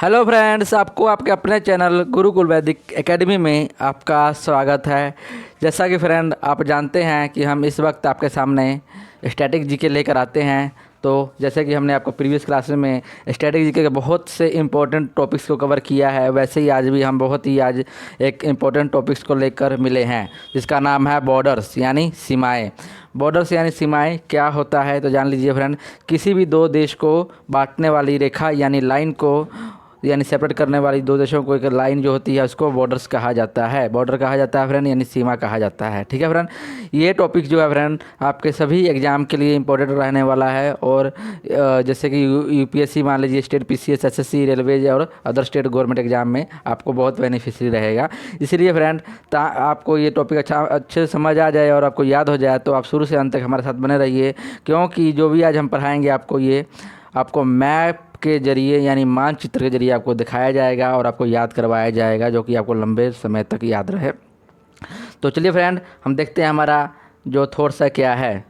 Hello friends, आपको आपके अपने चैनल गुरुकुल वैदिक एकेडमी में आपका स्वागत है। जैसा कि फ्रेंड आप जानते हैं कि हम इस वक्त आपके सामने स्टैटिक जीके लेकर आते हैं। तो जैसे कि हमने आपको प्रीवियस क्लास में स्टैटिक जीके के बहुत से इम्पोर्टेंट टॉपिक्स को कवर किया है, वैसे ही आज भी हम आज एक इम्पोर्टेंट टॉपिक्स को लेकर मिले हैं जिसका नाम है बॉर्डर्स यानी सीमाएँ। बॉर्डर्स यानी सीमाएँ क्या होता है तो जान लीजिए फ्रेंड। किसी भी दो देश को बांटने वाली रेखा यानी लाइन को यानी सेपरेट करने वाली दो देशों को एक लाइन जो होती है उसको बॉर्डर्स कहा जाता है। बॉर्डर कहा जाता है फ्रेंड, यानी सीमा कहा जाता है। ठीक है फ्रेंड, ये टॉपिक जो है फ्रेंड आपके सभी एग्जाम के लिए इंपॉर्टेंट रहने वाला है। और जैसे कि यूपीएससी मान लीजिए, स्टेट पीसीएस, एसएससी, रेलवेज और अदर स्टेट गवर्नमेंट एग्जाम में आपको बहुत बेनिफिशियरी रहेगा। इसलिए फ्रेंड आपको ये टॉपिक अच्छे से समझ आ जाए और आपको याद हो जाए तो आप शुरू से अंत तक हमारे साथ बने रहिए, क्योंकि जो भी आज हम पढ़ाएंगे आपको मैप के जरिए यानी मानचित्र के जरिए आपको दिखाया जाएगा और आपको याद करवाया जाएगा, जो कि आपको लंबे समय तक याद रहे। तो चलिए फ्रेंड, हम देखते हैं हमारा जो थॉट्स है क्या है।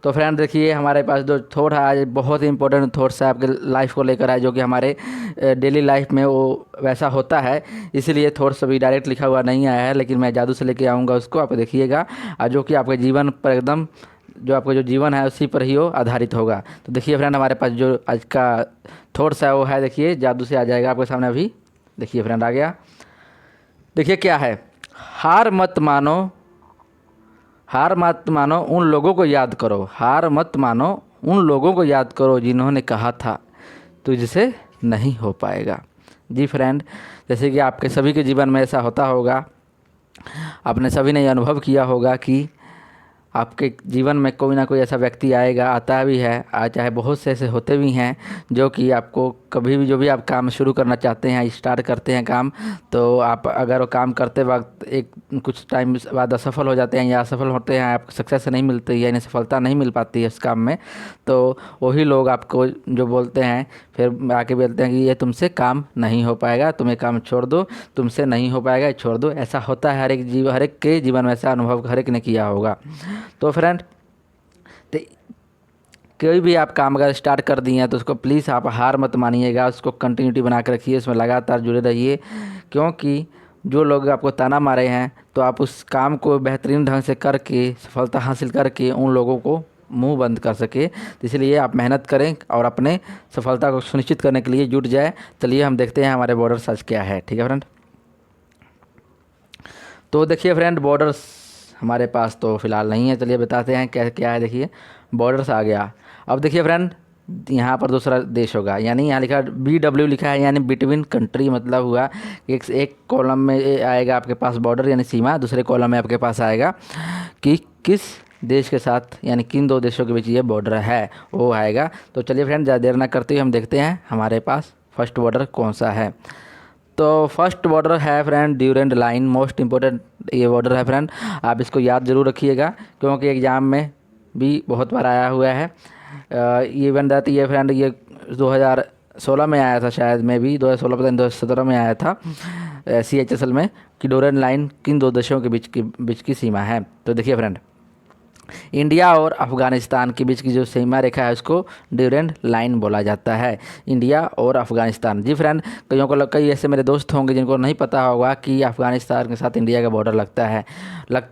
तो फ्रेंड देखिए, हमारे पास जो थॉट है आज बहुत ही इंपॉर्टेंट थॉट्स है आपके लाइफ को लेकर है, जो कि हमारे डेली लाइफ में वो वैसा होता है। इसीलिए थॉट्स अभी डायरेक्ट लिखा हुआ नहीं आया है, लेकिन मैं जादू से लेके आऊँगा उसको, आप देखिएगा, और जो कि आपके जीवन पर एकदम जो आपका जो जीवन है उसी पर ही वो आधारित होगा। तो देखिए फ्रेंड, हमारे पास जो आज का थॉट्स है वो है, देखिए जादू से आ जाएगा आपके सामने। अभी देखिए फ्रेंड आ गया। देखिए क्या है, हार मत मानो, हार मत मानो उन लोगों को याद करो, हार मत मानो उन लोगों को याद करो जिन्होंने कहा था तुझसे नहीं हो पाएगा। जी फ्रेंड, जैसे कि आपके सभी के जीवन में ऐसा होता होगा, आपने सभी ने अनुभव किया होगा कि आपके जीवन में कोई ना कोई ऐसा व्यक्ति आएगा, आता भी है, चाहे बहुत से ऐसे होते भी हैं जो कि आपको कभी भी जो भी आप काम शुरू करना चाहते हैं, स्टार्ट करते हैं काम, तो आप अगर वो काम करते वक्त एक कुछ टाइम बाद असफल हो जाते हैं या असफल होते हैं, आपको सक्सेस नहीं मिलती है यानी सफलता नहीं मिल पाती है उस काम में, तो वही लोग आपको जो बोलते हैं फिर आके बोलते हैं कि ये तुमसे काम नहीं हो पाएगा, तुम ये काम छोड़ दो, तुमसे नहीं हो पाएगा, छोड़ दो। ऐसा होता है हर एक के जीवन में, ऐसा अनुभव हर एक ने किया होगा। तो फ्रेंड कोई भी आप काम अगर स्टार्ट कर दिए हैं तो उसको प्लीज़ आप हार मत मानिएगा, उसको कंटिन्यूटी बना कर रखिए, उसमें लगातार जुड़े रहिए, क्योंकि जो लोग आपको ताना मारे हैं तो आप उस काम को बेहतरीन ढंग से करके सफलता हासिल करके उन लोगों को मुंह बंद कर सके। तो इसलिए आप मेहनत करें और अपने सफलता को सुनिश्चित करने के लिए जुट जाए। चलिए हम देखते हैं हमारे बॉर्डर्स आज क्या है। ठीक है फ्रेंड, तो देखिए फ्रेंड, बॉर्डर्स हमारे पास तो फ़िलहाल नहीं है, चलिए बताते हैं क्या क्या है। देखिए बॉर्डर्स आ गया। अब देखिए फ्रेंड, यहाँ पर दूसरा देश होगा, यानी यहाँ लिखा BW लिखा है, यानी बिटवीन कंट्री, मतलब हुआ एक कॉलम में आएगा आपके पास बॉर्डर यानी सीमा, दूसरे कॉलम में आपके पास आएगा कि किस देश के साथ यानी किन दो देशों के बीच ये बॉर्डर है, वो आएगा। तो चलिए फ्रेंड, ज़्यादा देर ना करते हुए हम देखते हैं हमारे पास फर्स्ट बॉर्डर कौन सा है। तो फर्स्ट बॉर्डर है friend Durand line, most important ये बॉर्डर है फ्रेंड, आप इसको याद ज़रूर रखिएगा क्योंकि एग्ज़ाम में भी बहुत बार आया हुआ है। ये बन जाती है फ्रेंड, ये 2016 में आया था, शायद में भी 2016 पता नहीं 2017 में आया था CHSL में, कि ड्यूरेंट लाइन किन दो देशों के बीच की सीमा है। तो देखिए फ्रेंड, इंडिया और अफ़गानिस्तान के बीच की जो सीमा रेखा है उसको ड्यूरेंट लाइन बोला जाता है, इंडिया और अफ़गानिस्तान। जी फ्रेंड, कई ऐसे मेरे दोस्त होंगे जिनको नहीं पता होगा कि अफ़गानिस्तान के साथ इंडिया का बॉर्डर लगता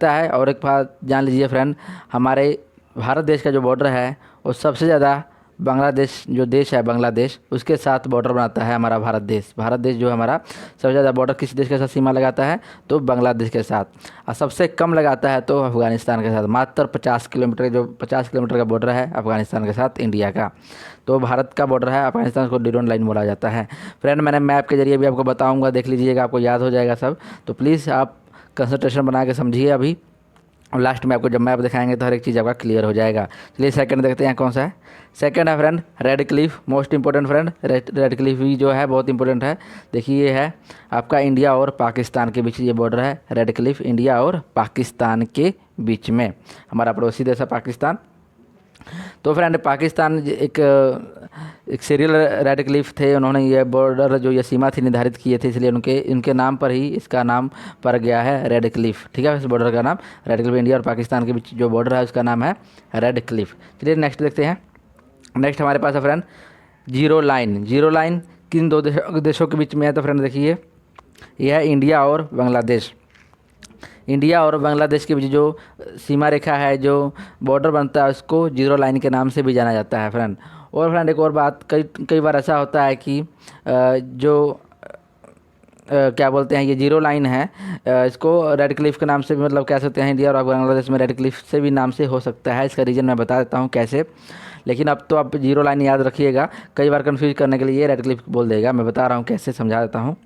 है। और एक बात जान लीजिए फ्रेंड, हमारे भारत देश का जो बॉर्डर है वो सबसे ज़्यादा बांग्लादेश जो देश है, बांग्लादेश, उसके साथ बॉर्डर बनाता है हमारा भारत देश। भारत देश जो हमारा सबसे ज़्यादा बॉर्डर किस देश के साथ सीमा लगाता है तो बांग्लादेश के साथ, और सबसे कम लगाता है तो अफ़गानिस्तान के साथ, मात्र 50 किलोमीटर, जो 50 किलोमीटर का बॉर्डर है अफ़गानिस्तान के साथ इंडिया का। तो भारत का बॉर्डर है अफ़गानिस्तान को ड्यूरेंट लाइन बोला जाता है। फ्रेंड मैंने मैप के जरिए भी आपको बताऊँगा, देख लीजिएगा, आपको याद हो जाएगा सब। तो प्लीज़ आप कंसंट्रेशन बना के समझिए अभी, और लास्ट में आपको जब मैप दिखाएंगे तो हर एक चीज़ आपका क्लियर हो जाएगा। चलिए सेकंड देखते हैं कौन सा है। सेकंड है friend red Cliff, most important friend, red Cliff भी जो है बहुत इंपॉर्टेंट है। देखिए ये है आपका इंडिया और पाकिस्तान के बीच ये बॉर्डर है, रेड क्लिफ इंडिया और पाकिस्तान के बीच में, हमारा पड़ोसी देश है पाकिस्तान। तो फ्रेंड पाकिस्तान एक सीरियल रेड क्लिफ थे, उन्होंने ये बॉर्डर जो ये सीमा थी निर्धारित किए थे, इसलिए इनके नाम पर ही इसका नाम पड़ गया है रेड क्लिफ। ठीक है, इस बॉर्डर का नाम रेड क्लिफ, इंडिया और पाकिस्तान के बीच जो बॉर्डर है उसका नाम है रेड क्लिफ। चलिए नेक्स्ट देखते हैं। नेक्स्ट हमारे पास है friend zero line. Zero line किन दो देशों के बीच में है? तो फ्रेंड देखिए, यह है इंडिया और बांग्लादेश। इंडिया और बांग्लादेश के बीच जो सीमा रेखा है, जो बॉर्डर बनता है, उसको जीरो लाइन के नाम से भी जाना जाता है फ्रेंड। और फ्रेंड एक और बात, कई कई बार ऐसा होता है कि जो क्या बोलते हैं, ये जीरो लाइन है, इसको रेड क्लिफ के नाम से भी मतलब कह सकते हैं। इंडिया और बांग्लादेश में रेड क्लिफ से भी नाम से हो सकता है। इसका रीज़न मैं बता देता हूँ कैसे, लेकिन अब तो आप जीरो लाइन याद रखिएगा, कई बार कंफ्यूज करने के लिए ये रेड क्लिफ बोल देगा। मैं बता रहा हूँ कैसे, समझा देता हूँ।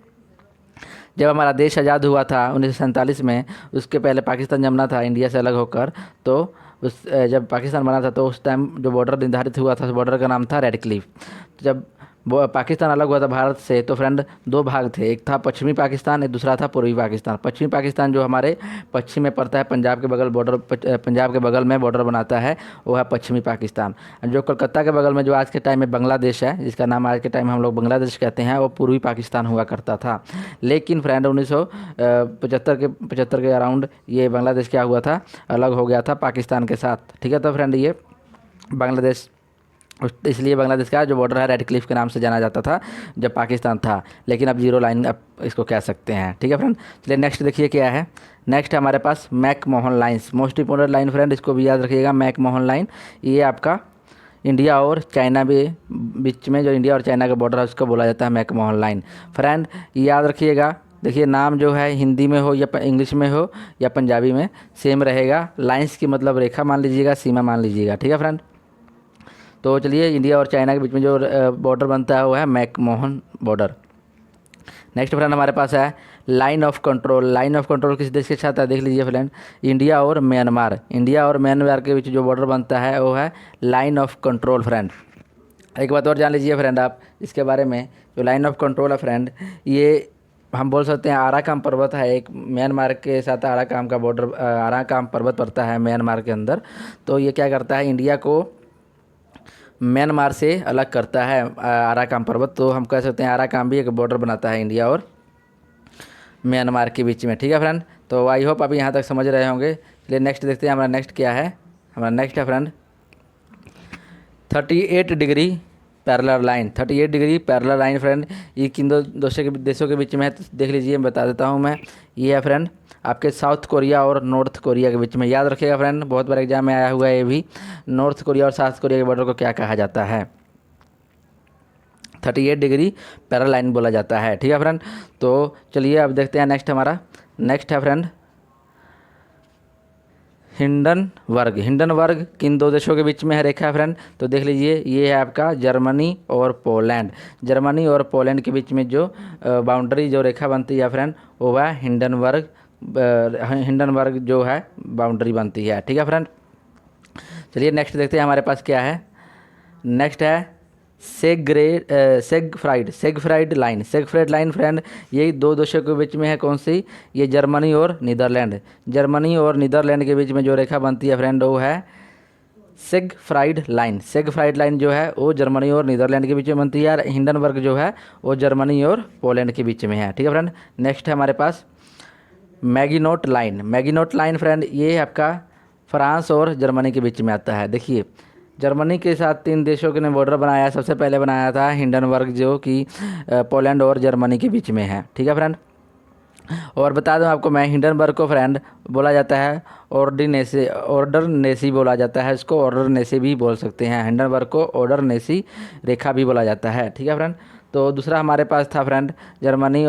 जब हमारा देश आज़ाद हुआ था 1947 में, उसके पहले पाकिस्तान जमना था इंडिया से अलग होकर, तो उस जब पाकिस्तान बना था तो उस टाइम जो बॉर्डर निर्धारित हुआ था, उस बॉर्डर का नाम था रेड क्लिफ। तो जब पाकिस्तान अलग हुआ था भारत से, तो फ्रेंड दो भाग थे, एक था पश्चिमी पाकिस्तान, एक दूसरा था पूर्वी पाकिस्तान। पश्चिमी पाकिस्तान जो हमारे पश्चिम में पड़ता है, पंजाब के बगल बॉर्डर, पंजाब के बगल में बॉर्डर बनाता है, वो है पश्चिमी पाकिस्तान। जो कोलकाता के बगल में जो आज के टाइम में बांग्लादेश है, जिसका नाम आज के टाइम में हम लोग बांग्लादेश कहते हैं, वो पूर्वी पाकिस्तान हुआ करता था। लेकिन फ्रेंड 1975 के अराउंड ये बांग्लादेश क्या हुआ था, अलग हो गया था पाकिस्तान के साथ। ठीक है, तो फ्रेंड ये बांग्लादेश, इसलिए बांग्लादेश का जो बॉर्डर है रेड क्लिफ के नाम से जाना जाता था जब पाकिस्तान था, लेकिन अब जीरो लाइन अब इसको कह सकते हैं। ठीक है फ्रेंड, चलिए नेक्स्ट देखिए क्या है। नेक्स्ट है हमारे पास McMahon lines, most important line friend, इसको भी याद रखिएगा। मैक-मोहन लाइन, ये आपका इंडिया और चाइना भी बीच में, जो इंडिया और चाइना का बॉर्डर है, उसको बोला जाता है मैक-मोहन लाइन। फ्रेंड याद रखिएगा, देखिए नाम जो है हिंदी में हो या इंग्लिश में हो या पंजाबी में सेम रहेगा। लाइन्स की मतलब रेखा मान लीजिएगा, सीमा मान लीजिएगा। ठीक है फ्रेंड, तो चलिए इंडिया और चाइना के बीच में जो बॉर्डर बनता है वो है मैक-मोहन बॉर्डर। नेक्स्ट फ्रेंड हमारे पास है line of control. Line of control किस देश के साथ है, देख लीजिए फ्रेंड, इंडिया और म्यांमार। इंडिया और म्यांमार के बीच जो बॉर्डर बनता है वो है लाइन ऑफ कंट्रोल फ्रेंड। एक बात और जान लीजिए फ्रेंड आप इसके बारे में, जो लाइन ऑफ कंट्रोल है फ्रेंड, ये हम बोल सकते हैं आराकाम पर्वत है एक, म्यांमार के साथ आराकाम का बॉर्डर, आराकाम पर्वत पड़ता है म्यांमार के अंदर। तो ये क्या करता है, इंडिया को म्यांमार से अलग करता है आराकाम पर्वत। तो हम कह सकते हैं आराकाम भी एक बॉर्डर बनाता है इंडिया और म्यांमार के बीच में। ठीक है फ्रेंड, तो आई होप आप यहाँ तक समझ रहे होंगे। चलिए नेक्स्ट देखते हैं, हमारा नेक्स्ट क्या है। हमारा नेक्स्ट है friend 38 degree parallel line. 38 degree parallel line friend, ये किन दो देशों के बीच में है, तो देख लीजिए, बता देता हूँ मैं। ये है फ्रेंड आपके साउथ कोरिया और नॉर्थ कोरिया के बीच में। याद रखिएगा फ्रेंड, बहुत बार एग्जाम में आया हुआ है ये भी, नॉर्थ कोरिया और साउथ कोरिया के बॉर्डर को क्या कहा जाता है, 38 डिग्री पैरेलल लाइन बोला जाता है। ठीक है फ्रेंड, तो चलिए अब देखते हैं नेक्स्ट हमारा। नेक्स्ट है फ्रेंड हिंडनबर्ग। हिंडनबर्ग किन दो देशों के बीच में है रेखा फ्रेंड, तो देख लीजिए, ये है आपका जर्मनी और पोलैंड। जर्मनी और पोलैंड के बीच में जो बाउंड्री जो रेखा बनती है फ्रेंड, वो है हिंडनबर्ग। हिंडनबर्ग जो है बाउंड्री बनती है। ठीक है फ्रेंड, चलिए नेक्स्ट देखते हैं हमारे पास क्या है। नेक्स्ट है सेगफ्राइड लाइन। सेगफ्राइड लाइन फ्रेंड, ये दो देशों के बीच में है, कौन सी, ये जर्मनी और नीदरलैंड। जर्मनी और नीदरलैंड के बीच में जो रेखा बनती है फ्रेंड, वो है सेगफ्राइड लाइन। सेगफ्राइड लाइन जो है वो जर्मनी और नीदरलैंड के बीच में बनती है, और हिंडनबर्ग जो है वो जर्मनी और पोलैंड के बीच में है। ठीक है फ्रेंड, नेक्स्ट है हमारे पास मैगिनोट लाइन। मैगिनोट लाइन फ्रेंड, ये आपका फ्रांस और जर्मनी के बीच में आता है। देखिए, जर्मनी के साथ तीन देशों के ने बॉर्डर बनाया, सबसे पहले बनाया था हिंडनबर्ग, जो कि पोलैंड और जर्मनी के बीच में है। ठीक है फ्रेंड, और बता दूं आपको मैं, हिंडनबर्ग को फ्रेंड बोला जाता है ऑर्डरनेसी बोला जाता है, इसको ऑर्डरनेसी भी बोल सकते हैं। हिंडनबर्ग को ऑर्डरनेसी रेखा भी बोला जाता है। ठीक है फ्रेंड, तो दूसरा हमारे पास था फ्रेंड जर्मनी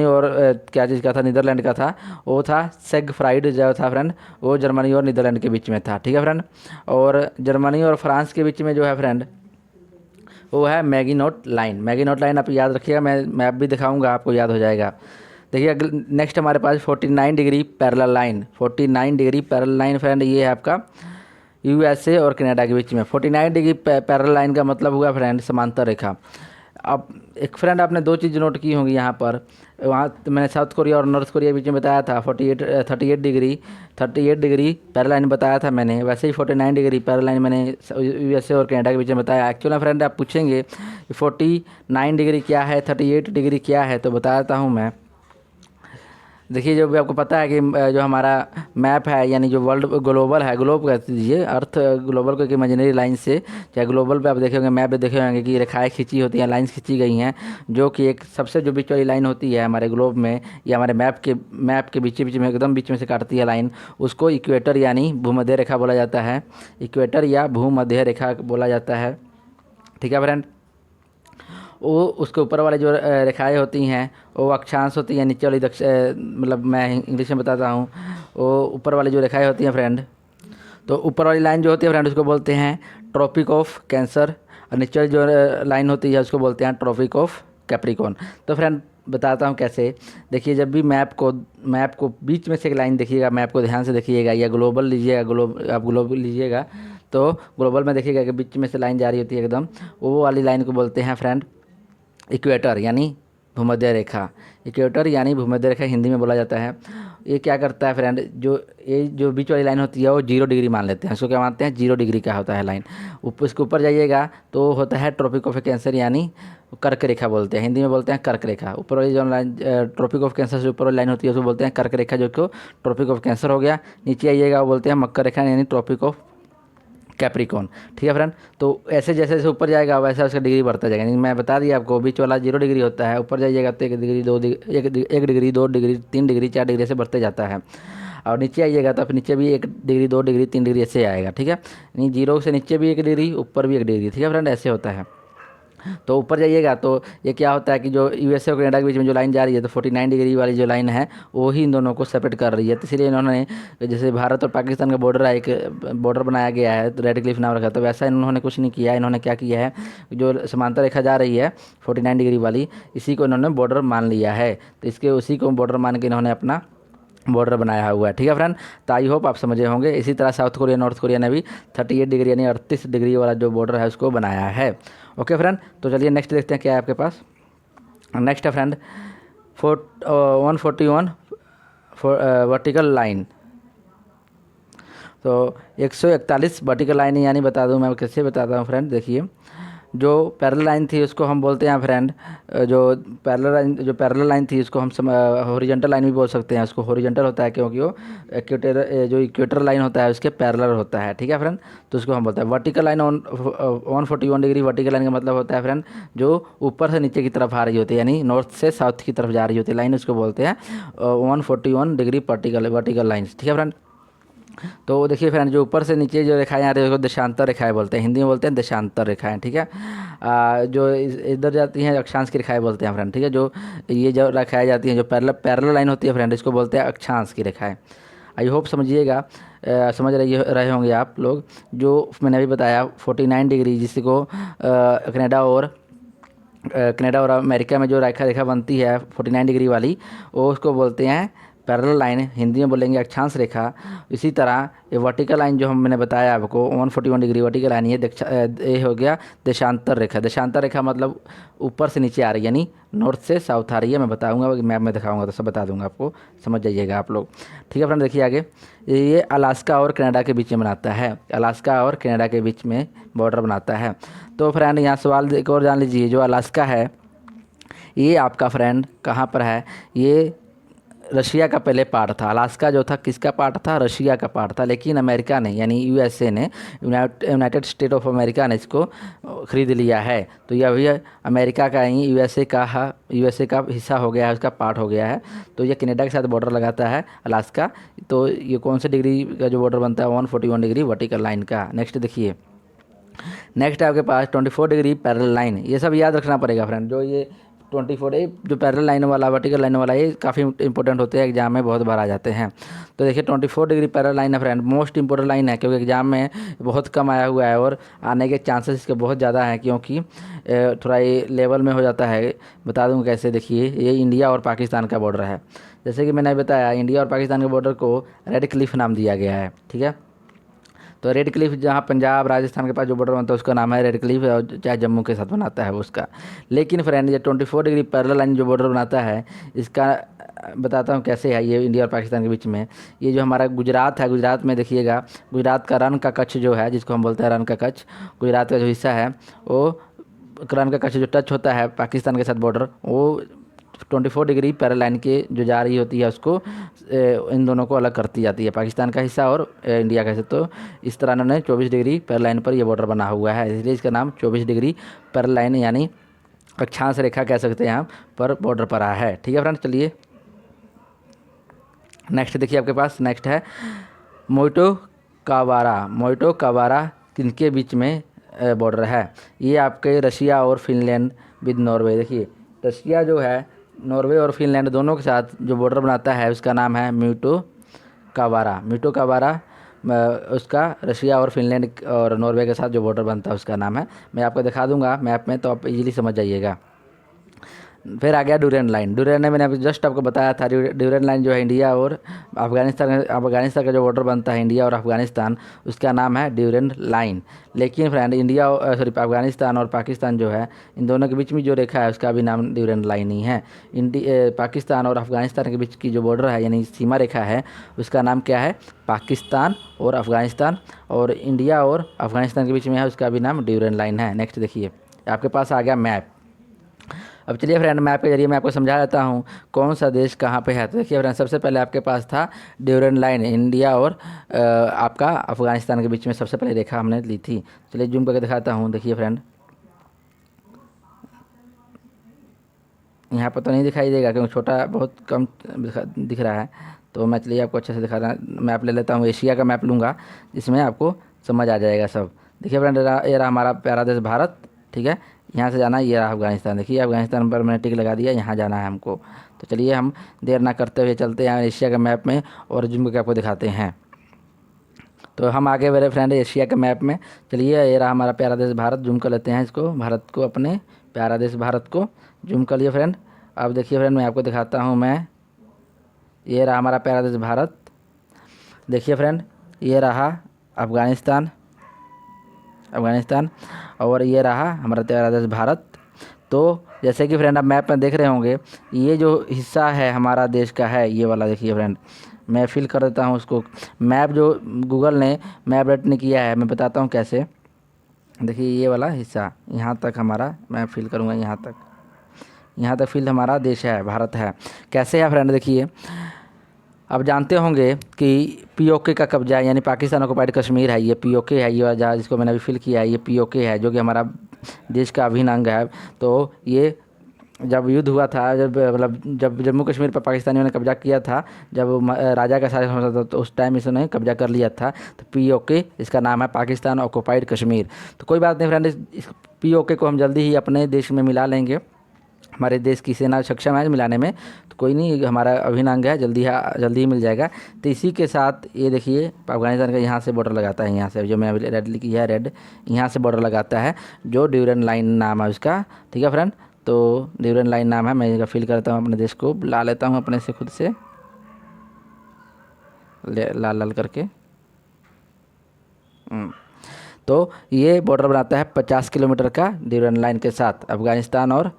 और क्या चीज़ का था, नीदरलैंड का था, वो था सेगफ्राइड जो था फ्रेंड, वो जर्मनी और नीदरलैंड के बीच में था। ठीक है फ्रेंड, और जर्मनी और फ्रांस के बीच में जो है फ्रेंड, वो है मैगिनोट लाइन। मैगिनोट लाइन आप याद रखिएगा, मैं मैप भी दिखाऊंगा, आपको याद हो जाएगा। देखिए नेक्स्ट हमारे पास 49 degree parallel line. 49 degree parallel line friend, ये है आपका यूएसए और कनाडा के बीच में। 49 डिग्री पैरेलल लाइन का मतलब हुआ फ्रेंड समांतर रेखा। अब एक फ्रेंड आपने दो चीज़ नोट की होंगी यहाँ पर, वहाँ तो मैंने साउथ कोरिया और नॉर्थ कोरिया के बीच में बताया था 38 डिग्री पैरेलल लाइन बताया था मैंने, वैसे ही 49 डिग्री पैरेलल लाइन मैंने यूएसए और कनाडा के बीच में बताया। एक्चुअली फ्रेंड आप पूछेंगे 49 डिग्री क्या है, 38 डिग्री क्या है, तो बता देता हूँ मैं। देखिए जो भी आपको पता है कि जो हमारा मैप है यानी जो वर्ल्ड ग्लोबल है, ग्लोब कह दीजिए, अर्थ ग्लोबल को एक इमेजिनरी लाइन से, चाहे ग्लोबल पे आप देखे होंगे, मैप पे देखे होंगे कि रेखाएं खींची होती हैं, लाइंस खींची गई हैं, जो कि एक सबसे जो बीच वाली लाइन होती है हमारे ग्लोब में या हमारे मैप के बीच बीच में, एकदम बीच में से काटती है लाइन, उसको इक्वेटर यानी भूमध्य रेखा बोला जाता है। इक्वेटर या भूमध्य रेखा बोला जाता है। ठीक है फ्रेंड। वो उसके ऊपर वाले जो रेखाएं होती हैं वो अक्षांश होती हैं, नीचे वाली मतलब मैं इंग्लिश में बताता हूँ, वो ऊपर वाली जो रेखाएं होती हैं फ्रेंड, तो ऊपर वाली लाइन जो होती है फ्रेंड उसको बोलते हैं ट्रॉपिक ऑफ कैंसर, और नीचे वाली जो लाइन होती है उसको बोलते हैं ट्रॉपिक ऑफ कैप्रिकॉन। तो फ्रेंड बताता हूँ कैसे। देखिए जब भी मैप को बीच में से एक लाइन देखिएगा, मैप को ध्यान से देखिएगा, या ग्लोबल लीजिएगा, आप ग्लोबल लीजिएगा तो ग्लोबल में देखिएगा कि बीच में से लाइन जा रही होती है एकदम, वो वाली लाइन को बोलते हैं फ्रेंड इक्वेटर यानी भूमध्य रेखा। इक्वेटर यानी भूमध्य रेखा हिंदी में बोला जाता है। ये क्या करता है फ्रेंड, जो बीच वाली लाइन होती है वो 0 डिग्री मान लेते हैं, उसको क्या मानते हैं, 0 डिग्री का होता है लाइन। इसके ऊपर जाइएगा तो होता है ट्रॉपिक ऑफ कैंसर यानी कर्क रेखा बोलते हैं, हिंदी में बोलते हैं कर्क रेखा। ऊपर वाली जो लाइन ट्रॉपिक ऑफ कैंसर से ऊपर वाली लाइन होती है उसको बोलते हैं कर्क रेखा, जो को ट्रॉपिक ऑफ कैंसर हो गया। नीचे आइएगा वो बोलते हैं मकर रेखा यानी ट्रॉपिक ऑफ कैप्रिकॉन। ठीक है फ्रेंड। तो ऐसे जैसे जैसे ऊपर जाएगा वैसा उसका डिग्री बढ़ता जाएगा, यानी मैं बता दिया आपको, बीच वाला 0 डिग्री होता है, ऊपर जाइएगा तो 1 डिग्री 2 डिग्री 3 डिग्री 4 डिग्री से बढ़ते जाता है। और नीचे आइएगा तो फिर नीचे भी 1 डिग्री 2 डिग्री 3 डिग्री ऐसे आएगा। ठीक है, यानी 0 से नीचे भी 1 डिग्री, ऊपर भी 1 डिग्री। ठीक है फ्रेंड, ऐसे होता है। तो ऊपर जाइएगा तो ये क्या होता है कि जो यूएसए और कनाडा के बीच में जो लाइन जा रही है, तो 49 डिग्री वाली जो लाइन है वो ही इन दोनों को सेपरेट कर रही है। तो इसलिए इन्होंने, जैसे भारत और पाकिस्तान का बॉर्डर है, एक बॉर्डर बनाया गया है, तो रेड क्लिफ नाम रखा, तो वैसा इन्होंने कुछ नहीं किया। इन्होंने क्या किया है, जो समांतर रेखा जा रही है 49 डिग्री वाली, इसी को इन्होंने बॉर्डर मान लिया है। तो इसके उसी को बॉर्डर मान के इन्होंने अपना बॉर्डर बनाया हुआ है। ठीक है फ्रेंड, तो आई होप आप समझे होंगे। इसी तरह साउथ कोरिया, नॉर्थ कोरिया ने भी 38 डिग्री यानी 38 डिग्री वाला जो बॉर्डर है उसको बनाया है। ओके फ्रेंड, तो चलिए नेक्स्ट देखते हैं क्या है आपके पास। नेक्स्ट है फ्रेंड 141 वर्टिकल लाइन। तो 141 वर्टिकल लाइन यानी बता दूं मैं कैसे बताता हूँ फ्रेंड। देखिए जो पैरेलल लाइन थी उसको हम बोलते हैं फ्रेंड, जो पैरेलल लाइन थी उसको हम हॉरिजॉन्टल लाइन भी बोल सकते हैं। उसको हॉरिजॉन्टल होता है क्योंकि वो इक्वेटर लाइन होता है उसके पैरेलल होता है। ठीक है फ्रेंड, तो उसको हम बोलते हैं vertical line. 141 degree vertical line का मतलब होता है फ्रेंड जो ऊपर से नीचे की तरफ आ रही होती है, यानी नॉर्थ से साउथ की तरफ जा रही होती है लाइन, उसको बोलते हैं 141 डिग्री वर्टिकल लाइन। ठीक है फ्रेंड। तो देखिए फ्रेंड जो ऊपर से नीचे जो रेखाएं आ रही है उसको देशांतर रेखाएं बोलते हैं, हिंदी में बोलते हैं देशांतर रेखाएं। ठीक है, जो इधर जाती हैं अक्षांश की रेखाएं बोलते हैं फ्रेंड। ठीक है, जो ये जो रेखाएं जाती हैं जो पैरेलल लाइन होती है फ्रेंड, इसको बोलते हैं अक्षांश की रेखाएं। आई होप समझिएगा, समझ रहे होंगे आप लोग। जो मैंने अभी बताया 49 डिग्री, जिसको कनाडा और अमेरिका में जो रेखा बनती है 49 डिग्री वाली, वो उसको बोलते हैं पैरेलल लाइन, हिंदी में बोलेंगे अक्षांश रेखा। इसी तरह ये वर्टिकल लाइन जो मैंने बताया आपको 141 डिग्री वर्टिकल लाइन, ये हो गया देशांतर रेखा। देशांतर रेखा मतलब ऊपर से नीचे आ रही है, यानी नॉर्थ से साउथ आ रही है। मैं बताऊंगा, मैप में दिखाऊंगा तो सब बता दूंगा आपको, समझ जाइएगा आप लोग। ठीक है फ्रेंड, देखिए आगे ये अलास्का और कनाडा के बीच में बनाता है, अलास्का और कनाडा के बीच में बॉर्डर बनाता है। तो फ्रेंड यहाँ सवाल एक और जान लीजिए, जो अलास्का है ये आपका फ्रेंड कहाँ पर है, ये रशिया का पहले पार्ट था। अलास्का जो था किसका पार्ट था, रशिया का पार्ट था। लेकिन अमेरिका ने यानी यूएसए ने, यूनाइटेड स्टेट ऑफ अमेरिका ने इसको ख़रीद लिया है। तो यह भी अमेरिका का ही यूएसए का हिस्सा हो गया है, उसका पार्ट हो गया है। तो ये कनाडा के साथ बॉर्डर लगाता है अलास्का। तो ये कौन से डिग्री का जो बॉर्डर बनता है 141 डिग्री वर्टिकल लाइन का। नेक्स्ट देखिए, नेक्स्ट है आपके पास 24 डिग्री पैरेलल लाइन। ये सब याद रखना पड़ेगा फ्रेंड। जो ये 24 जो पैरेलल लाइन वाला वर्टिकल लाइन वाला, ये काफ़ी इंपॉर्टेंट होते हैं, एग्जाम में बहुत बार आ जाते हैं। तो देखिए 24 डिग्री पैरेलल लाइन है फ्रेंड, मोस्ट इंपॉर्टेंट लाइन है, क्योंकि एग्जाम में बहुत कम आया हुआ है और आने के चांसेस इसके बहुत ज़्यादा हैं, क्योंकि थोड़ा ये लेवल में हो जाता है। बता दूँ कैसे, देखिए ये इंडिया और पाकिस्तान का बॉर्डर है। जैसे कि मैंने बताया, इंडिया और पाकिस्तान के बॉर्डर को रेड क्लिफ नाम दिया गया है। ठीक है, तो रेड क्लिफ जहाँ पंजाब राजस्थान के पास जो बॉर्डर बनता है उसका नाम है रेड क्लिफ, और चाहे जम्मू के साथ बनाता है उसका। लेकिन फ्रेंड ये 24 डिग्री पैरेलल लाइन जो बॉर्डर बनाता है, इसका बताता हूँ कैसे है ये इंडिया और पाकिस्तान के बीच में। ये जो हमारा गुजरात है, गुजरात में देखिएगा, गुजरात का रण का कच्छ जो है, जिसको हम बोलते हैं रण का कच्छ, गुजरात का जो हिस्सा है वो रण का कच्छ जो टच होता है पाकिस्तान के साथ बॉर्डर, वो 24 डिग्री पैरेलल लाइन के जो जा रही होती है उसको इन दोनों को अलग करती जाती है, पाकिस्तान का हिस्सा और इंडिया का हिस्सा। तो इस तरह इन्होंने 24 डिग्री पैरेलल लाइन पर ये बॉर्डर बना हुआ है, इसलिए इसका नाम 24 डिग्री पैरेलल लाइन यानी अक्षांश रेखा कह सकते हैं यहाँ पर बॉर्डर पर आया है। ठीक है फ्रेंड, चलिए नेक्स्ट देखिए आपके पास नेक्स्ट है मोइटो कावारा। मोइटो कावारा किनके बीच में बॉर्डर है? ये आपके रशिया और फिनलैंड विद नॉर्वे। देखिए रशिया जो है नॉर्वे और फिनलैंड दोनों के साथ जो बॉर्डर बनाता है उसका नाम है मोइटो कावारा। मोइटो कावारा उसका रशिया और फिनलैंड और नॉर्वे के साथ जो बॉर्डर बनता है उसका नाम है। मैं आपको दिखा दूंगा मैप में, तो आप इजीली समझ जाइएगा। फिर आ गया ड्यूरेंट लाइन। ड्यूरेंट लाइन मैंने अभी जस्ट आपको बताया था, ड्यूरेंट लाइन जो है इंडिया और अफगानिस्तान का जो बॉर्डर बनता है इंडिया और अफगानिस्तान, उसका नाम है ड्यूरेंट लाइन। लेकिन फ्रेंड इंडिया अफगानिस्तान और पाकिस्तान जो है इन दोनों के बीच में जो रेखा है उसका भी नाम ड्यूरेंट लाइन ही है। पाकिस्तान और अफगानिस्तान के बीच की जो बॉर्डर है यानी सीमा रेखा है उसका नाम क्या है? पाकिस्तान और अफगानिस्तान, और इंडिया और अफगानिस्तान के बीच में है उसका भी नाम ड्यूरेंट लाइन है। नेक्स्ट देखिए आपके पास आ गया मैप। अब चलिए फ्रेंड मैप के जरिए मैं आपको समझा देता हूँ कौन सा देश कहाँ पे है। तो देखिए फ्रेंड सबसे पहले आपके पास था ड्यूरेंट लाइन, इंडिया और आपका अफगानिस्तान के बीच में सबसे पहले रेखा हमने ली थी। चलिए जूम करके दिखाता हूँ। देखिए फ्रेंड यहाँ पर तो नहीं दिखाई देगा क्योंकि छोटा बहुत कम दिख रहा है, तो मैं चलिए आपको अच्छे से दिखा रहा मैप ले लेता हूँ। एशिया का मैप लूँगा जिसमें आपको समझ आ जाएगा सब। देखिए फ्रेंड ये रहा हमारा प्यारा देश भारत, ठीक है, यहाँ से जाना है, ये रहा अफगानिस्तान। देखिए अफगानिस्तान पर मैंने टिक लगा दिया, यहाँ जाना है हमको। तो चलिए हम देर ना करते हुए चलते हैं एशिया के मैप में और जूम करके आपको दिखाते हैं। तो हम आगे मेरे फ्रेंड एशिया के मैप में। चलिए ये रहा हमारा प्यारा देश भारत, जूम कर लेते हैं इसको, भारत को, अपने प्यारा देश भारत को जूम कर लिए फ्रेंड। अब देखिए फ्रेंड मैं आपको दिखाता हूँ, मैं ये रहा हमारा प्यारा देश भारत। देखिए फ्रेंड ये रहा अफगानिस्तान और ये रहा हमारा प्यारा देश भारत। तो जैसे कि फ्रेंड आप मैप में देख रहे होंगे ये जो हिस्सा है हमारा देश का है ये वाला। देखिए फ्रेंड मैं फिल कर देता हूँ उसको। मैप जो गूगल ने मैप रेट ने किया है मैं बताता हूँ कैसे। देखिए ये वाला हिस्सा यहाँ तक हमारा मैं फिल करूँगा, यहाँ तक फिल हमारा देश है, भारत है। कैसे है फ्रेंड? देखिए अब जानते होंगे कि पीओके का कब्जा है यानी पाकिस्तान ऑक्युपाइड कश्मीर है, ये पीओके है, ये जहाँ जिसको मैंने अभी फिल किया है ये पीओके है जो कि हमारा देश का अभिन्न अंग है। तो ये जब युद्ध हुआ था, जब जम्मू कश्मीर पर पाकिस्तानियों ने कब्जा किया था, जब राजा का शासन होता था तो उस टाइम इसने कब्जा कर लिया था। तो पीओके इसका नाम है, पाकिस्तान ऑक्युपाइड कश्मीर। तो कोई बात नहीं फ्रेंड, इस पीओके को हम जल्दी ही अपने देश में मिला लेंगे। हमारे देश की सेना सक्षम है मिलाने में, तो कोई नहीं, हमारा अभिन्न अंग है, जल्दी ही मिल जाएगा। तो इसी के साथ ये देखिए अफगानिस्तान का यहाँ से बॉर्डर लगाता है, यहाँ से जो मैं अभी रेड लिखी है, रेड यहाँ से बॉर्डर लगाता है जो ड्यूरेंट लाइन नाम है उसका। ठीक है फ्रेंड, तो ड्यूरेंट लाइन नाम है। मैं इसका फिल करता हूँ, अपने देश को ला लेता हूँ अपने से खुद से लाल लाल करके। तो ये बॉर्डर बनाता है 50 किलोमीटर का ड्यूरेंट लाइन के साथ अफगानिस्तान और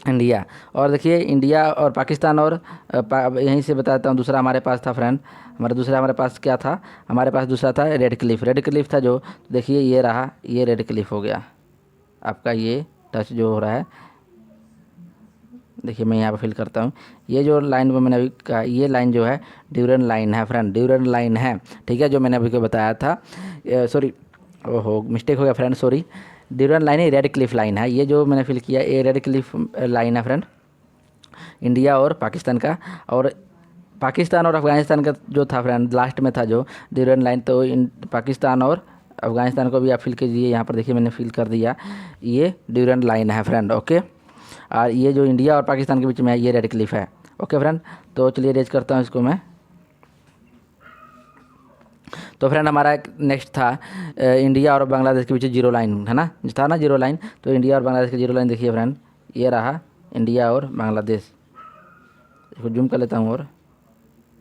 इंडिया। और देखिए इंडिया और पाकिस्तान और यहीं से बताता हूँ। दूसरा हमारे पास था फ्रेंड, हमारे पास क्या था? हमारे पास दूसरा था रेड क्लिफ था जो, देखिए ये रहा, ये रेड क्लिफ हो गया आपका, ये टच जो हो रहा है। देखिए मैं यहाँ पर फिल करता हूँ, ये जो लाइन वो मैंने अभी कहा ये लाइन जो है ड्यूरेंट लाइन है फ्रेंड, ड्यूरेंट लाइन है, ठीक है, जो मैंने अभी को बताया था। सॉरी, ओहो मिस्टेक हो गया फ्रेंड, सॉरी, ड्यूरेंट लाइन ही रेड क्लिफ लाइन है। ये जो मैंने फिल किया ये रेड क्लिफ लाइन है फ्रेंड, इंडिया और पाकिस्तान का। और पाकिस्तान और अफगानिस्तान का जो था फ्रेंड लास्ट में था जो ड्यूरेंट लाइन, तो पाकिस्तान और अफगानिस्तान को भी आप फिल कीजिए। यहाँ पर देखिए मैंने फिल कर दिया, ये ड्यूरेंट लाइन है फ्रेंड, ओके। और ये जो इंडिया और पाकिस्तान के बीच में है ये रेड क्लिफ है, ओके फ्रेंड। तो चलिए रेज करता हूँ इसको मैं। तो फ्रेंड हमारा एक नेक्स्ट था इंडिया और बांग्लादेश के बीच जीरो लाइन है ना, था ना जीरो लाइन। तो इंडिया और बांग्लादेश की जीरो लाइन देखिए फ्रेंड, ये रहा इंडिया और बांग्लादेश। इसको जूम कर लेता हूँ, और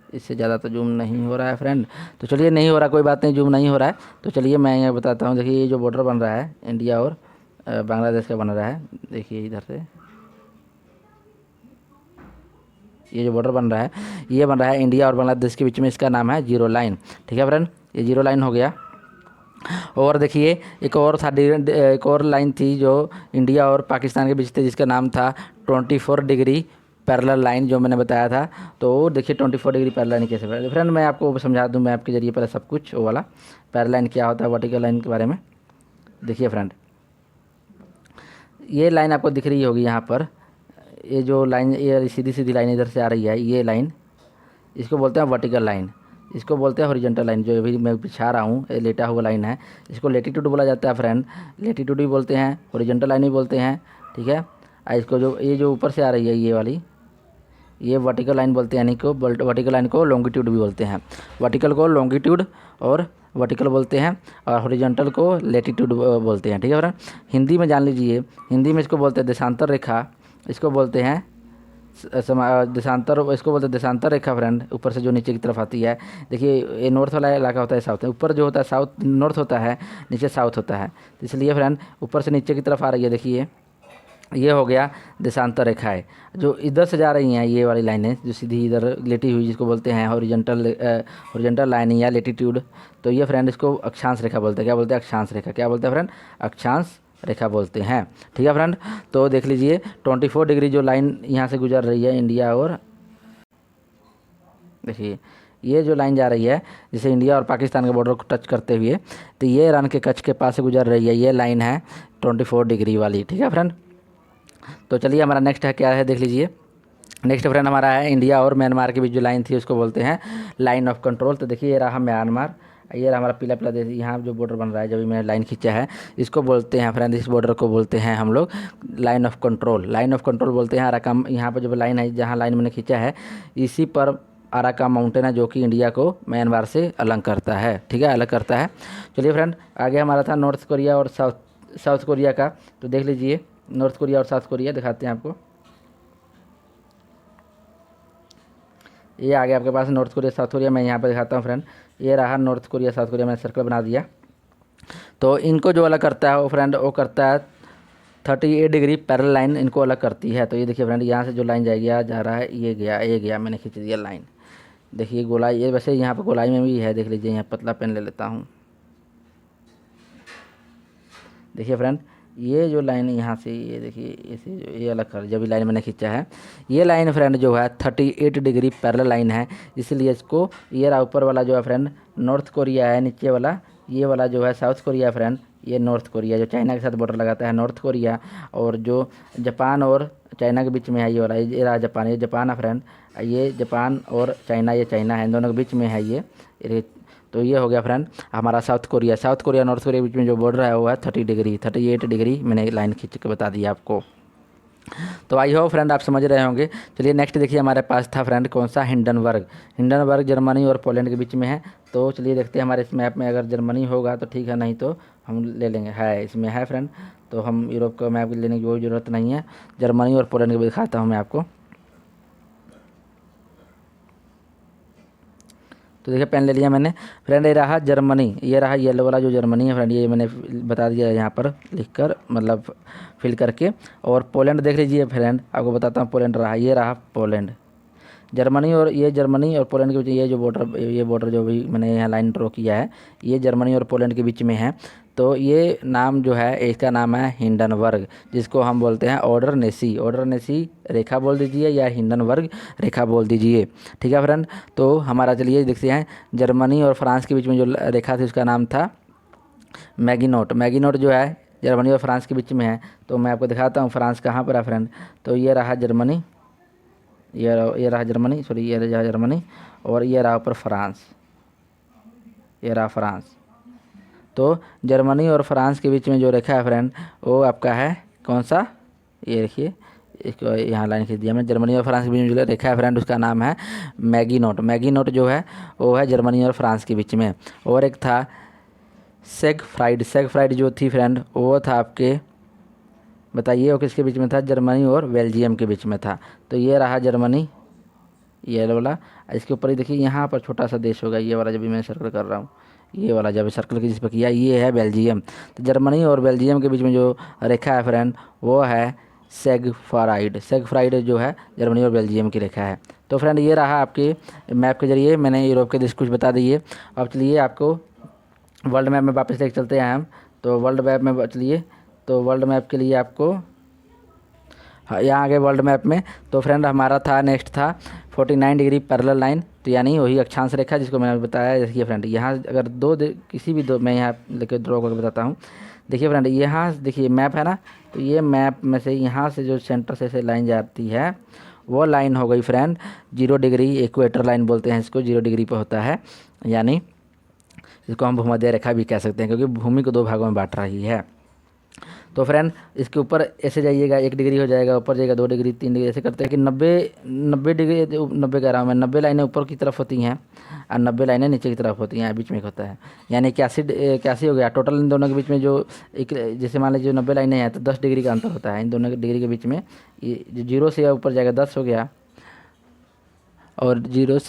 इससे ज़्यादा तो जूम नहीं हो रहा है फ्रेंड। तो चलिए नहीं हो रहा, कोई बात नहीं, जूम नहीं हो रहा है। तो चलिए मैं यहाँ बताता हूँ। देखिए ये जो बॉर्डर बन रहा है इंडिया और बांग्लादेश का बन रहा है, देखिए इधर से ये जो बॉर्डर बन रहा है ये बन रहा है इंडिया और बांग्लादेश के बीच में, इसका नाम है जीरो लाइन। ठीक है फ्रेंड, ये जीरो लाइन हो गया। और देखिए एक और लाइन थी जो इंडिया और पाकिस्तान के बीच थी, जिसका नाम था 24 डिग्री पैरेलल लाइन, जो मैंने बताया था। तो देखिए 24 डिग्री पैरेलल लाइन कैसे बने। फ्रेंड मैं आपको समझा दूं मैं आपके जरिए पहले सब कुछ वो वाला पैरेलल लाइन क्या होता है, वर्टिकल लाइन के बारे में। देखिए फ्रेंड, ये लाइन आपको दिख रही होगी यहाँ पर, ये जो लाइन, ये सीधी सीधी लाइन इधर से आ रही है, ये लाइन, इसको बोलते हैं वर्टिकल लाइन, इसको बोलते हैं हॉरिजॉन्टल लाइन। जो अभी मैं बिछा रहा हूँ, ये लेटा हुआ लाइन है, इसको लेटीट्यूड बोला जाता है फ्रेंड। लेटीट्यूड भी बोलते हैं, हॉरिजॉन्टल लाइन भी बोलते हैं, ठीक है। इसको जो ये जो ऊपर से आ रही है ये वाली, ये वर्टिकल लाइन बोलते हैं, यानी कि वर्टिकल लाइन को लॉन्गिट्यूड भी बोलते हैं। वर्टिकल को लॉन्गिट्यूड और वर्टिकल बोलते हैं, और हॉरिजॉन्टल को लेटीट्यूड बोलते हैं, ठीक है फ्रेंड। हिंदी में जान लीजिए, हिंदी में इसको बोलते हैं देशांतर रेखा, इसको बोलते हैं देशांतर, इसको बोलते हैं देशांतर रेखा फ्रेंड, ऊपर से जो नीचे की तरफ आती है। देखिए ये नॉर्थ वाला इलाका होता है, साउथ, ऊपर जो होता है साउथ नॉर्थ होता है, नीचे साउथ होता है, तो इसलिए फ्रेंड ऊपर से नीचे की तरफ आ रही है। देखिए ये हो गया देशांतर रेखा है, जो इधर से जा रही हैं ये वाली लाइनें जो सीधी इधर लेटी हुई, जिसको बोलते हैं हॉरिजॉन्टल लाइन या लेटीट्यूड। तो ये फ्रेंड इसको अक्षांश रेखा बोलते हैं। क्या बोलते हैं? अक्षांश रेखा। क्या बोलते हैं फ्रेंड? अक्षांश रेखा बोलते हैं, ठीक है फ्रेंड। तो देख लीजिए 24 डिग्री जो लाइन यहाँ से गुजर रही है इंडिया और, देखिए ये जो लाइन जा रही है जिसे इंडिया और पाकिस्तान के बॉर्डर को टच करते हुए, तो ये रन के कच्छ के पास से गुजर रही है, ये लाइन है 24 डिग्री वाली, ठीक है फ्रेंड। तो चलिए हमारा नेक्स्ट है क्या है, देख लीजिए। नेक्स्ट फ्रेंड हमारा है इंडिया और म्यांमार के बीच जो लाइन थी उसको बोलते हैं लाइन ऑफ कंट्रोल। तो देखिए ये रहा म्यांमार, ये रहा हमारा पीला पीला, देखिए यहाँ जो बॉर्डर बन रहा है, जब भी मैंने लाइन खींचा है, इसको बोलते हैं फ्रेंड, इस बॉर्डर को बोलते हैं हम लोग line of control. Line of control बोलते हैं अराकाम, यहाँ पर जो लाइन है, जहाँ लाइन मैंने खींचा है, इसी पर अराकाम माउंटेन है, जो कि इंडिया को म्यांमार से अलग करता है, ठीक है, अलग करता है। चलिए फ्रेंड आगे हमारा था नॉर्थ कोरिया और साउथ कोरिया का। तो देख लीजिए नॉर्थ कोरिया और साउथ कोरिया दिखाते हैं आपको। ये आ गया आपके पास नॉर्थ कोरिया साउथ कोरिया, मैं यहाँ पर दिखाता हूँ फ्रेंड। ये रहा नॉर्थ कोरिया साउथ कोरिया, मैंने सर्कल बना दिया। तो इनको जो अलग करता है वो फ्रेंड, वो करता है 38 डिग्री पैरेलल लाइन इनको अलग करती है। तो ये देखिए फ्रेंड, यहाँ से जो लाइन जाएगी जा रहा है, ये गया, मैंने खींच दिया लाइन। देखिए गोलाई, ये वैसे यहाँ पर गोलाई में भी है, देख लीजिए, यहाँ पतला पेन ले लेता हूँ। देखिए फ्रेंड ये जो लाइन यहाँ से, ये देखिए इसे जो ये अलग कर, जब लाइन मैंने खींचा है, ये लाइन फ्रेंड जो है 38 डिग्री पैरेलल लाइन है, इसलिए इसको, ये रहा ऊपर वाला जो है फ्रेंड नॉर्थ कोरिया है, नीचे वाला ये वाला जो है साउथ कोरिया फ्रेंड, ये नॉर्थ कोरिया जो चाइना के साथ बॉर्डर लगाता है नॉर्थ कोरिया, और जो जापान और चाइना के बीच में है ये वाला, ये रहा जापान, ये जापान है फ्रेंड, ये जापान और चाइना, ये चाइना है, इन दोनों के बीच में है ये। तो ये हो गया फ्रेंड हमारा साउथ कोरिया नॉर्थ कोरिया के बीच में जो बॉर्डर है वो है 38 डिग्री मैंने लाइन खींच के बता दिया आपको। तो आई होप फ्रेंड आप समझ रहे होंगे। चलिए नेक्स्ट देखिए हमारे पास था फ्रेंड कौन सा, हिंडनबर्ग जर्मनी और पोलैंड के बीच में है। तो चलिए देखते हैं हमारे इस मैप में, अगर जर्मनी होगा तो ठीक है, नहीं तो हम ले लेंगे, है इसमें है फ्रेंड, तो हम यूरोप का मैप लेने की कोई ज़रूरत नहीं है। जर्मनी और पोलैंड को भी दिखाता हूँ मैं आपको। तो देखिए पेन ले लिया मैंने फ्रेंड, ये रहा जर्मनी, ये रहा येलो वाला जो जर्मनी है फ्रेंड, ये मैंने बता दिया यहाँ पर लिखकर, मतलब फिल करके। और पोलैंड देख लीजिए फ्रेंड, आपको बताता हूँ पोलैंड रहा, ये रहा पोलैंड। जर्मनी और पोलैंड के बीच ये बॉर्डर जो भी मैंने यहाँ लाइन ड्रॉ किया है, ये जर्मनी और पोलैंड के बीच में है। तो ये नाम जो है, इसका नाम है हिंडनबर्ग, जिसको हम बोलते हैं ऑर्डर नेसी रेखा बोल दीजिए या हिंडनबर्ग रेखा बोल दीजिए, ठीक है फ्रेंड। तो हमारा चलिए देखते हैं जर्मनी और फ्रांस के बीच में जो रेखा थी उसका नाम था मैगिनोट जो है जर्मनी और फ्रांस के बीच में है। तो मैं आपको दिखाता हूँ फ्रांस कहाँ पर है फ्रेंड। तो ये रहा जर्मनी, ये रहा जर्मनी, सॉरी ये रहा जर्मनी, और ये रहा ऊपर फ्रांस, ये रहा फ्रांस। तो जर्मनी और फ्रांस के बीच में जो रेखा है फ्रेंड वो आपका है कौन सा, ये देखिए, इसको यहाँ लाइन खींच दिया मैं। जर्मनी और फ्रांस के बीच में जो रेखा है फ्रेंड उसका नाम है मैगिनोट जो है वो है जर्मनी और फ्रांस के बीच में। और एक था सेगफ्राइड जो थी फ्रेंड, वो था आपके, बताइए वो किसके बीच में था, जर्मनी और बेल्जियम के बीच में था। तो ये रहा जर्मनी, ये वाला, इसके ऊपर ही देखिए यहाँ पर छोटा सा देश होगा, ये वाला जब भी मैं सर्कल कर रहा हूँ, ये वाला जब सर्कल की जिस पर किया, ये है बेल्जियम। तो जर्मनी और बेल्जियम के बीच में जो रेखा है फ्रेंड वो है सेगफ्राइड जो है जर्मनी और बेल्जियम की रेखा है। तो फ्रेंड ये रहा आपके मैप के जरिए मैंने यूरोप के देश कुछ बता दिए। अब चलिए आपको वर्ल्ड मैप में वापस लेके चलते हैं हम। तो वर्ल्ड मैप में चलिए, तो वर्ल्ड मैप के लिए आपको, हाँ यहाँ आ गए वर्ल्ड मैप में। तो फ्रेंड हमारा था, नेक्स्ट था 49 डिग्री पैरेलल लाइन, तो यानी वही अक्षांश रेखा जिसको मैंने बताया। देखिए फ्रेंड यहाँ अगर किसी भी दो, मैं यहाँ लेके ड्रॉ करके बताता हूँ। देखिए फ्रेंड यहाँ देखिए मैप है ना, तो ये मैप में से यहाँ से जो सेंटर से लाइन जाती है वो लाइन हो गई फ्रेंड 0 डिग्री, इक्वेटर लाइन बोलते हैं इसको, 0 डिग्री पर होता है, यानी इसको हम भूमध्य रेखा भी कह सकते हैं, क्योंकि भूमि को 2 भागों में बांट रही है। तो फ्रेंड इसके ऊपर ऐसे जाइएगा 1 डिग्री हो जाएगा, ऊपर जाएगा 2 डिग्री, 3 डिग्री, ऐसे करते हैं कि 90 डिग्री, 90 कह रहा हूँ मैं, 90 लाइनें ऊपर की तरफ होती हैं और 90 लाइनें नीचे की तरफ होती हैं, बीच में होता है, यानी 81 हो गया टोटल। इन दोनों के बीच में जो एक, जैसे मान लीजिए 90 लाइनें हैं तो 10 डिग्री का अंतर होता है इन दोनों के डिग्री के बीच में। ये जो 0 से ऊपर जाएगा 10 हो गया, और 0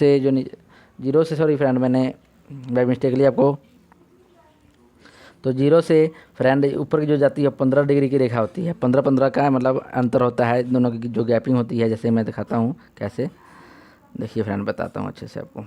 से सॉरी फ्रेंड मैंने बाई मिस्टेकली आपको, तो 0 से फ्रेंड ऊपर की जो जाती है 15 डिग्री की रेखा होती है, 15 का मतलब अंतर होता है दोनों की जो गैपिंग होती है। जैसे मैं दिखाता हूँ कैसे, देखिए फ्रेंड बताता हूँ अच्छे से आपको।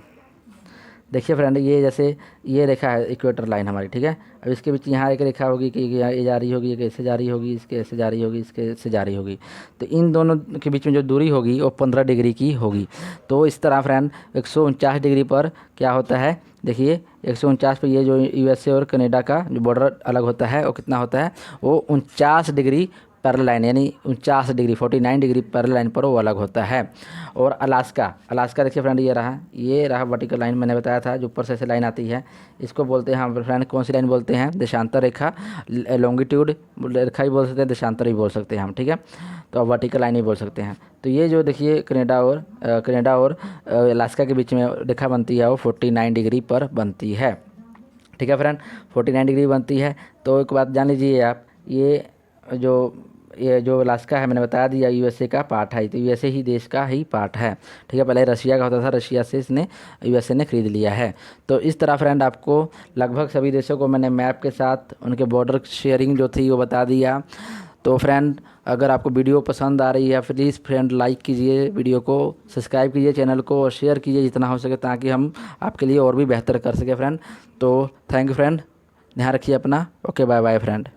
देखिए फ्रेंड ये जैसे ये रेखा है इक्वेटर लाइन हमारी, ठीक है। अब इसके बीच यहाँ एक रेखा होगी कि ये जा रही होगी, ये ऐसे जा रही होगी, इसके ऐसे जा रही होगी, इसके ऐसे जा रही होगी, तो इन दोनों के बीच में जो दूरी होगी वो 15 डिग्री की होगी। तो इस तरह फ्रेंड 149 डिग्री पर क्या होता है, देखिए 149 पर ये जो यूएसए और कनाडा का जो बॉर्डर अलग होता है वो कितना होता है, वो 49 डिग्री पैरेलल लाइन, यानी 49 डिग्री 49 डिग्री पैरेलल लाइन पर वो अलग होता है। और अलास्का देखिए फ्रेंड ये रहा वर्टिकल लाइन, मैंने बताया था जो ऊपर से लाइन आती है, इसको बोलते हैं हम फ्रेंड, कौन सी लाइन बोलते हैं, देशांतर रेखा, लॉन्गिट्यूड रेखा भी बोल सकते हैं, देशांतर भी बोल सकते हैं हम, ठीक है। तो अब वर्टिकल लाइन भी बोल सकते हैं। तो ये जो देखिए कनाडा और अलास्का के बीच में रेखा बनती है वो 49 डिग्री पर बनती है, ठीक है फ्रेंड, 49 डिग्री बनती है। तो एक बात जान लीजिए आप, ये जो अलास्का है मैंने बता दिया यूएसए का पार्ट है, तो यूएसए ही देश का ही पार्ट है, ठीक है। पहले रशिया का होता था, रशिया से इसने यूएसए ने खरीद लिया है। तो इस तरह फ्रेंड आपको लगभग सभी देशों को मैंने मैप के साथ उनके बॉर्डर शेयरिंग जो थी वो बता दिया। तो फ्रेंड अगर आपको वीडियो पसंद आ रही है प्लीज़ फ्रेंड लाइक कीजिए वीडियो को, सब्सक्राइब कीजिए चैनल को और शेयर कीजिए जितना हो सके, ताकि हम आपके लिए और भी बेहतर कर सकें फ्रेंड। तो थैंक यू फ्रेंड, ध्यान रखिए अपना, ओके बाय बाय फ्रेंड।